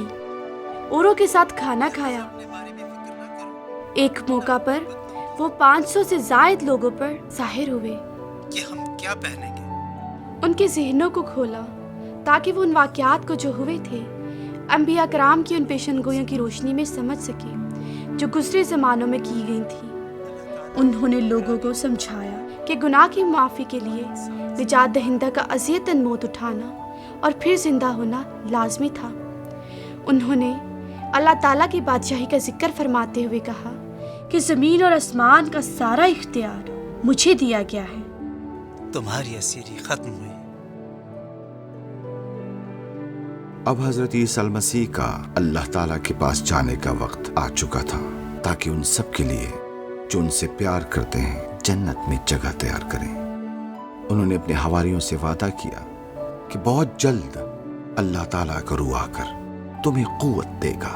[SPEAKER 1] اوروں کے ساتھ کھانا کھایا۔ ایک موقع پر وہ 500 سے زائد لوگوں پر ظاہر ہوئے۔
[SPEAKER 8] کہ ہم کیا پہنیں گے؟
[SPEAKER 1] ان کے ذہنوں کو کھولا تاکہ وہ ان واقعات کو جو ہوئے تھے انبیاء کرام کی ان پیشن گوئیوں کی روشنی میں سمجھ سکے جو گزرے زمانوں میں کی گئی تھی۔ انہوں نے لوگوں کو سمجھایا کہ گناہ کی معافی کے لیے نجات دہندہ کا اذیتاً موت اٹھانا اور پھر زندہ ہونا لازمی تھا۔ انہوں نے اللہ تعالیٰ کی بادشاہی کا ذکر فرماتے ہوئے کہا کہ زمین اور آسمان کا سارا اختیار مجھے دیا گیا ہے۔
[SPEAKER 8] تمہاری اسیری ختم ہوئی۔
[SPEAKER 2] اب حضرت عیسیٰ المسیح کا اللہ تعالیٰ کے پاس جانے کا وقت آ چکا تھا تاکہ ان سب کے لیے جو ان سے پیار کرتے ہیں جنت میں جگہ تیار کریں۔ انہوں نے اپنے حواریوں سے وعدہ کیا کہ بہت جلد اللہ تعالیٰ کا روح آ کر تمہیں قوت دے گا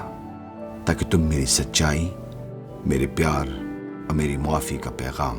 [SPEAKER 2] تاکہ تم میری سچائی، میرے پیار اور میری معافی کا پیغام